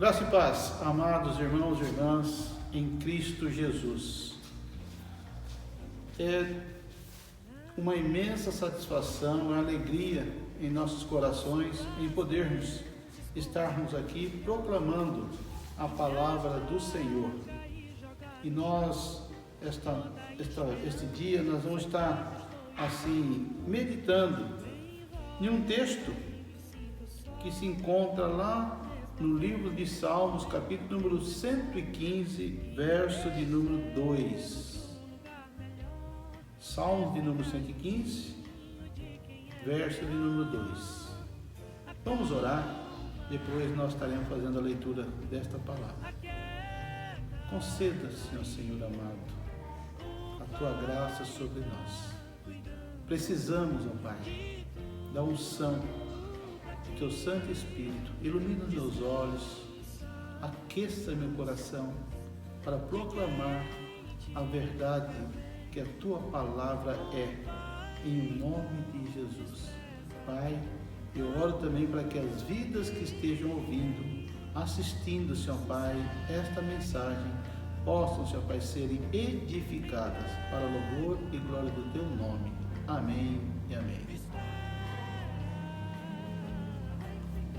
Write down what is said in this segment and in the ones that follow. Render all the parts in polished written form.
Graça e paz, amados irmãos e irmãs, em Cristo Jesus. É uma imensa satisfação e alegria em nossos corações em podermos estarmos aqui proclamando a palavra do Senhor. E nós, este dia, nós vamos estar assim, meditando em um texto que se encontra lá no livro de Salmos, capítulo número 115, verso de número 2. Salmos de número 115, verso de número 2. Vamos orar, depois nós estaremos fazendo a leitura desta palavra. Conceda, Senhor amado, a Tua graça sobre nós. Precisamos, ó Pai, da unção do Teu Santo Espírito. Ilumina meus olhos, aqueça meu coração para proclamar a verdade que a Tua palavra é, em nome de Jesus. Pai, eu oro também para que as vidas que estejam ouvindo, assistindo, Senhor Pai, esta mensagem, possam, Senhor Pai, serem edificadas para louvor e glória do Teu nome. Amém e amém.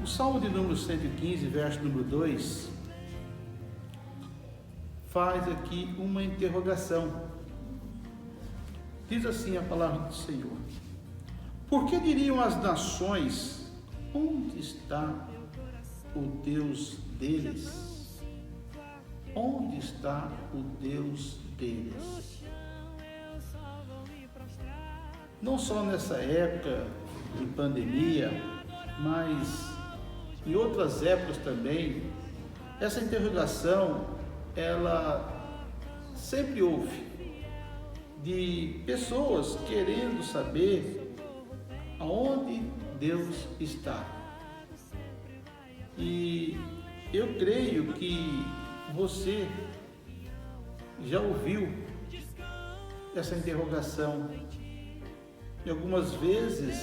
O Salmo de número 115, verso número 2, faz aqui uma interrogação. Diz assim a palavra do Senhor: por que diriam as nações, onde está o Deus deles? Onde está o Deus deles? Não só nessa época de pandemia, mas em outras épocas também, essa interrogação, ela sempre houve, de pessoas querendo saber aonde Deus está. E eu creio que você já ouviu essa interrogação, e algumas vezes,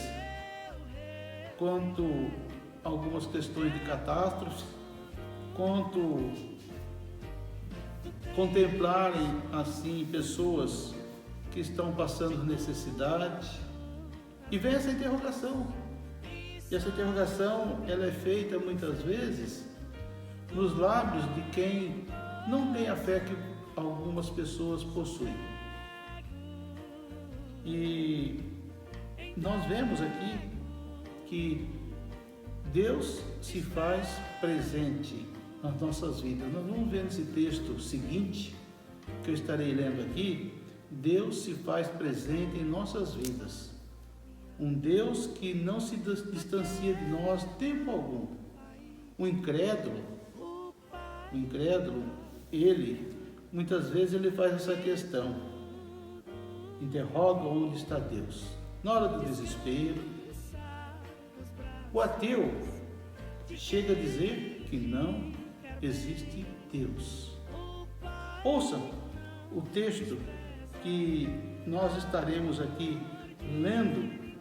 quanto algumas questões de catástrofe, quanto contemplarem assim pessoas que estão passando necessidade, e vem essa interrogação. E essa interrogação, ela é feita muitas vezes nos lábios de quem não tem a fé que algumas pessoas possuem. E nós vemos aqui que Deus se faz presente nas nossas vidas. Nós vamos ver nesse texto seguinte, que eu estarei lendo aqui, Deus se faz presente em nossas vidas. Um Deus que não se distancia de nós tempo algum. O incrédulo, ele, muitas vezes ele faz essa questão, interroga onde está Deus. Na hora do desespero, o ateu chega a dizer que não existe Deus. Ouça o texto que nós estaremos aqui lendo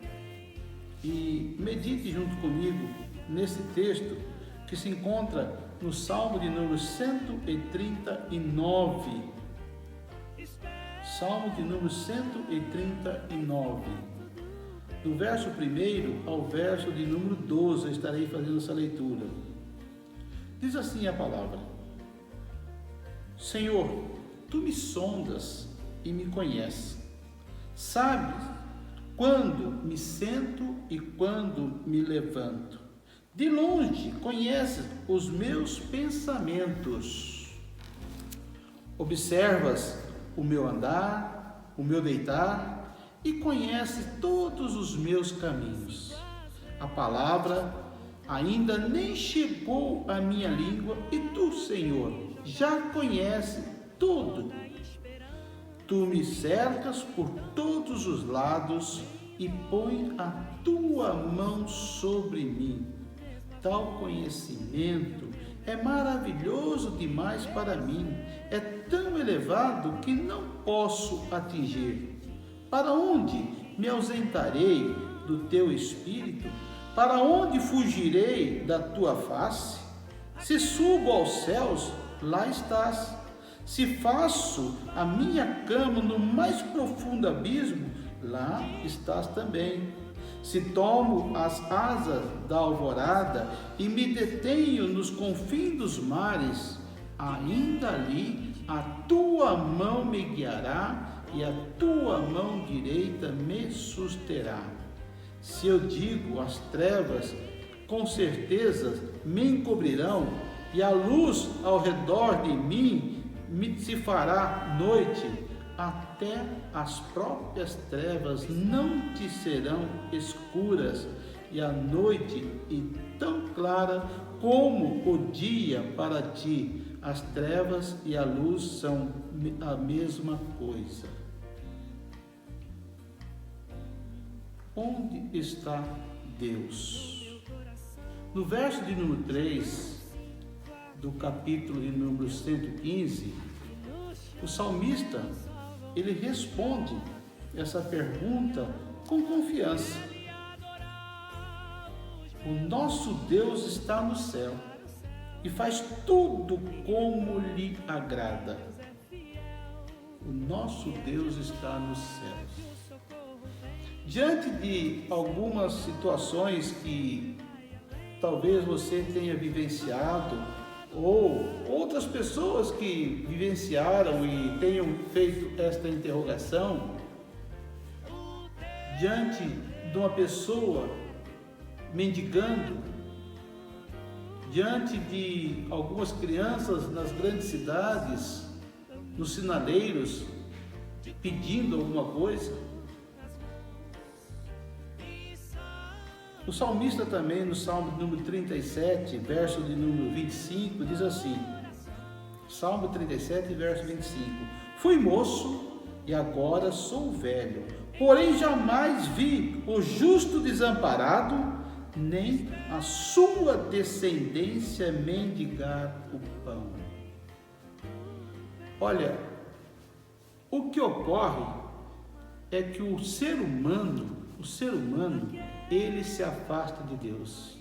e medite junto comigo nesse texto que se encontra no Salmo de número 139. Salmo de número 139. Do verso 1 ao verso de número 12, eu estarei fazendo essa leitura. Diz assim a palavra: Senhor, Tu me sondas e me conheces. Sabes quando me sento e quando me levanto. De longe conheces os meus pensamentos. Observas o meu andar, o meu deitar, e conhece todos os meus caminhos. A palavra ainda nem chegou à minha língua, e Tu, Senhor, já conhece tudo. Tu me cercas por todos os lados e põe a Tua mão sobre mim. Tal conhecimento é maravilhoso demais para mim, é tão elevado que não posso atingir. Para onde me ausentarei do Teu Espírito? Para onde fugirei da Tua face? Se subo aos céus, lá estás. Se faço a minha cama no mais profundo abismo, lá estás também. Se tomo as asas da alvorada e me detenho nos confins dos mares, ainda ali a tua mão me guiará e a tua mão direita me susterá. Se eu digo as trevas, com certeza me encobrirão, e a luz ao redor de mim se fará noite, até as próprias trevas não te serão escuras, e a noite é tão clara como o dia para ti. As trevas e a luz são a mesma coisa. Onde está Deus? No verso de número 3 do capítulo de número 115, o salmista, ele responde essa pergunta com confiança. O nosso Deus está no céu e faz tudo como lhe agrada. O nosso Deus está nos céus. Diante de algumas situações que talvez você tenha vivenciado, ou outras pessoas que vivenciaram e tenham feito esta interrogação, diante de uma pessoa mendigando, diante de algumas crianças nas grandes cidades, nos sinaleiros, pedindo alguma coisa, o salmista também, no Salmo número 37, verso de número 25, diz assim, Salmo 37, verso 25, fui moço e agora sou velho, porém jamais vi o justo desamparado, nem a sua descendência mendigar o pão. Olha, o que ocorre é que o ser humano, ele se afasta de Deus.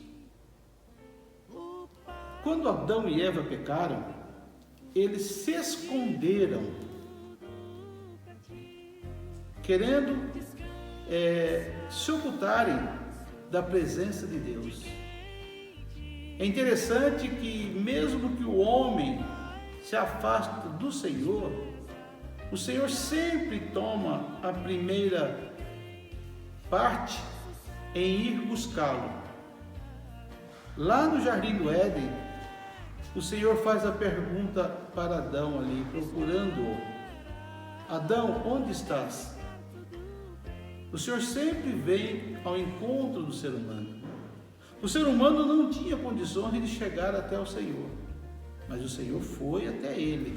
Quando Adão e Eva pecaram, eles se esconderam, querendo se ocultarem da presença de Deus. É interessante que mesmo que o homem se afaste do Senhor, o Senhor sempre toma a primeira parte em ir buscá-lo. Lá no Jardim do Éden, o Senhor faz a pergunta para Adão ali, procurando-o. Adão, onde estás? O Senhor sempre vem ao encontro do ser humano. O ser humano não tinha condições de chegar até o Senhor, mas o Senhor foi até ele.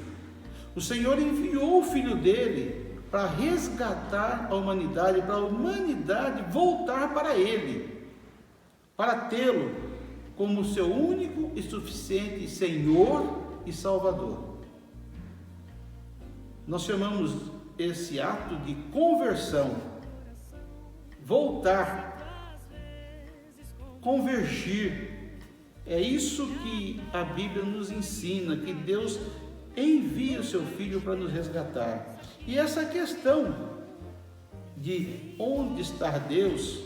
O Senhor enviou o Filho dele para resgatar a humanidade, para a humanidade voltar para Ele, para tê-lo como seu único e suficiente Senhor e Salvador. Nós chamamos esse ato de conversão, voltar, convergir. É isso que a Bíblia nos ensina, que Deus envia o seu Filho para nos resgatar. E essa questão de onde está Deus,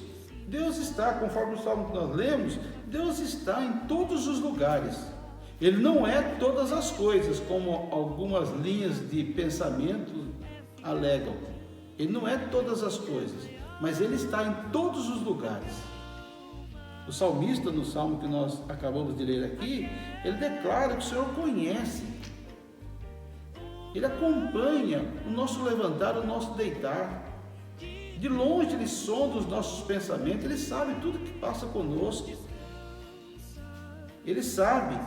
Deus está, conforme o salmo que nós lemos, Deus está em todos os lugares. Ele não é todas as coisas, como algumas linhas de pensamento alegam. Ele não é todas as coisas, mas Ele está em todos os lugares. O salmista, no salmo que nós acabamos de ler aqui, ele declara que o Senhor conhece. Ele acompanha o nosso levantar, o nosso deitar. De longe Ele sonda os nossos pensamentos, Ele sabe tudo que passa conosco. Ele sabe,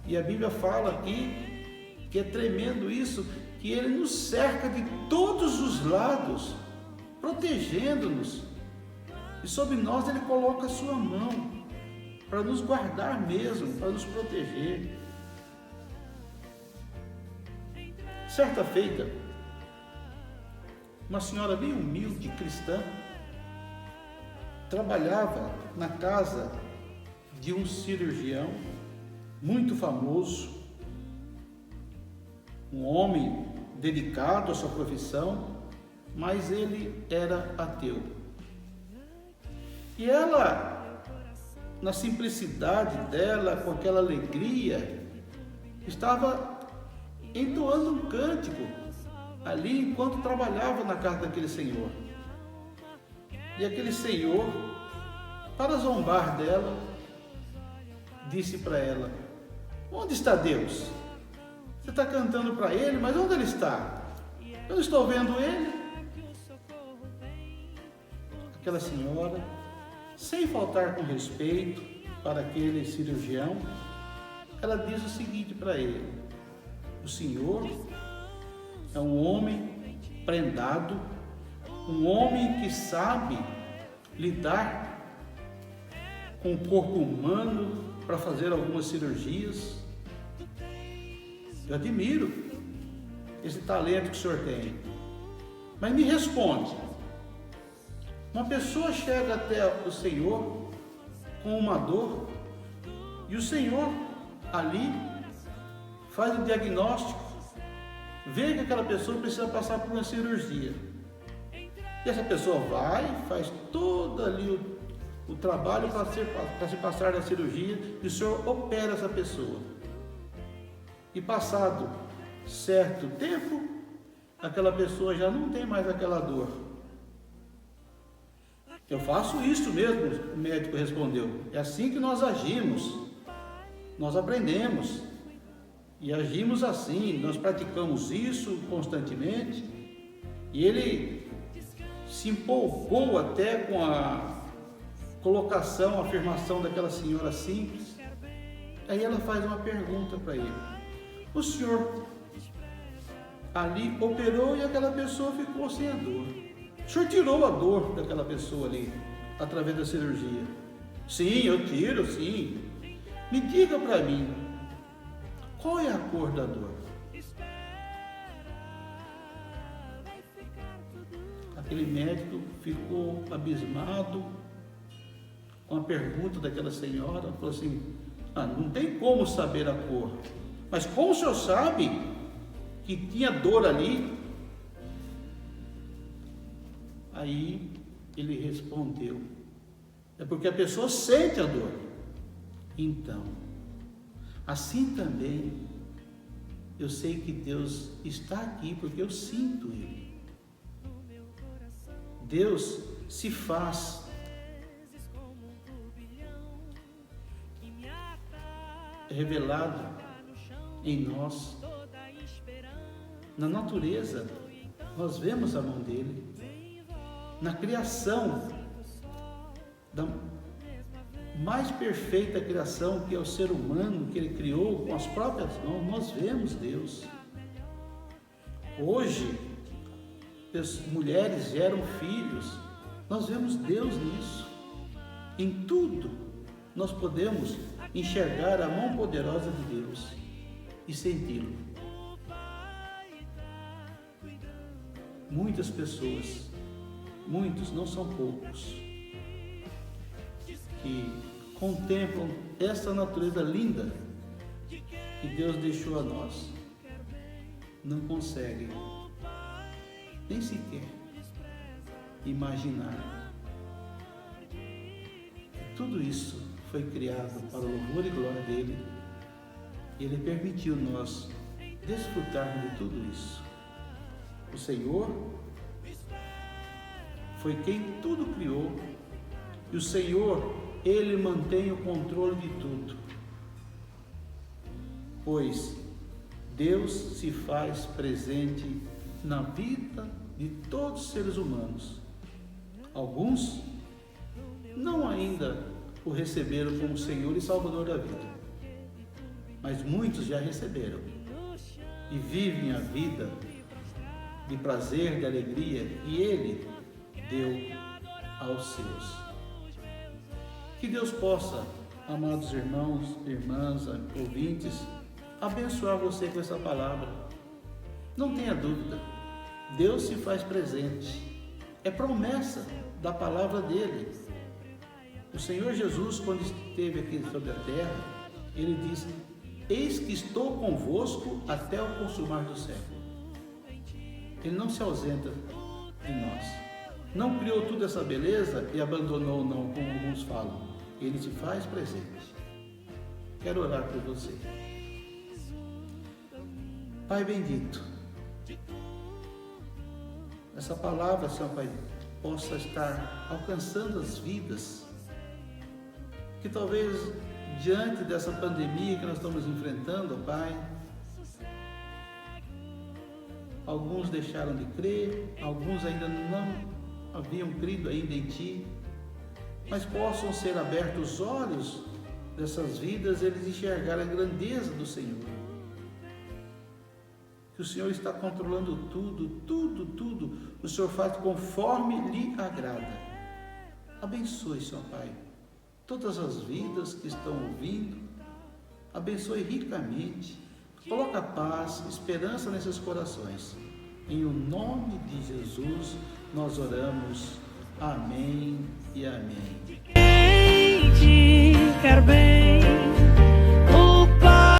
e a Bíblia fala aqui, que é tremendo isso, que Ele nos cerca de todos os lados, protegendo-nos. E sobre nós Ele coloca a sua mão, para nos guardar mesmo, para nos proteger. Certa feita, uma senhora bem humilde, cristã, trabalhava na casa de um cirurgião muito famoso, um homem dedicado à sua profissão, mas ele era ateu. E ela, na simplicidade dela, com aquela alegria, estava entoando um cântico ali enquanto trabalhava na casa daquele senhor. E aquele senhor, para zombar dela, disse para ela: onde está Deus? Você está cantando para Ele, mas onde Ele está? Eu não estou vendo Ele. Aquela senhora, sem faltar com respeito para aquele cirurgião, ela diz o seguinte para ele: o senhor é um homem prendado, um homem que sabe lidar com o corpo humano para fazer algumas cirurgias. Eu admiro esse talento que o senhor tem. Mas me responde: uma pessoa chega até o Senhor com uma dor e o Senhor ali faz o diagnóstico, vê que aquela pessoa precisa passar por uma cirurgia. E essa pessoa vai, faz todo ali o trabalho para se passar na cirurgia, e o Senhor opera essa pessoa. E passado certo tempo, aquela pessoa já não tem mais aquela dor. Eu faço isso mesmo, o médico respondeu. É assim que nós agimos. Nós aprendemos e agimos assim, nós praticamos isso constantemente. E ele se empolgou até com a colocação, a afirmação daquela senhora simples. Aí ela faz uma pergunta para ele: o senhor ali operou e aquela pessoa ficou sem a dor. O senhor tirou a dor daquela pessoa ali, através da cirurgia? Sim, eu tiro, sim. Me diga para mim, qual é a cor da dor? Aquele médico ficou abismado com a pergunta daquela senhora. Falou assim: não tem como saber a cor, mas como o senhor sabe que tinha dor ali? Aí ele respondeu: é porque a pessoa sente a dor. Então, assim também eu sei que Deus está aqui porque eu sinto Ele. Deus se faz revelado em nós. Na natureza, nós vemos a mão dele. Na criação, da mais perfeita criação, que é o ser humano, que ele criou com as próprias mãos, nós vemos Deus. Hoje, as mulheres geram filhos, nós vemos Deus nisso. Em tudo, nós podemos enxergar a mão poderosa de Deus e senti-lo. Muitas pessoas, muitos, não são poucos, que contemplam essa natureza linda que Deus deixou a nós, não conseguem nem sequer imaginar que tudo isso foi criado para o louvor e glória dele, e ele permitiu nós desfrutarmos de tudo isso. O Senhor foi quem tudo criou, e o Senhor, Ele mantém o controle de tudo, pois Deus se faz presente na vida de todos os seres humanos. Alguns não ainda o receberam como Senhor e Salvador da vida, mas muitos já receberam e vivem a vida de prazer, de alegria, e Ele deu aos seus. Que Deus possa, amados irmãos, irmãs, ouvintes, abençoar você com essa palavra. Não tenha dúvida, Deus se faz presente. É promessa da palavra dele. O Senhor Jesus, quando esteve aqui sobre a terra, ele disse: eis que estou convosco até o consumar do século. Ele não se ausenta de nós. Não criou toda essa beleza e abandonou, não, como alguns falam. Ele se faz presente. Quero orar por você. Pai bendito, essa palavra, Senhor Pai, possa estar alcançando as vidas que talvez diante dessa pandemia que nós estamos enfrentando, Pai, alguns deixaram de crer, alguns ainda não haviam crido ainda em Ti, mas possam ser abertos os olhos dessas vidas, eles enxergarem a grandeza do Senhor. Que o Senhor está controlando tudo. O Senhor faz conforme lhe agrada. Abençoe, Senhor Pai, todas as vidas que estão ouvindo. Abençoe ricamente. Coloca paz, esperança nesses corações. Em o nome de Jesus nós oramos. Amém e amém.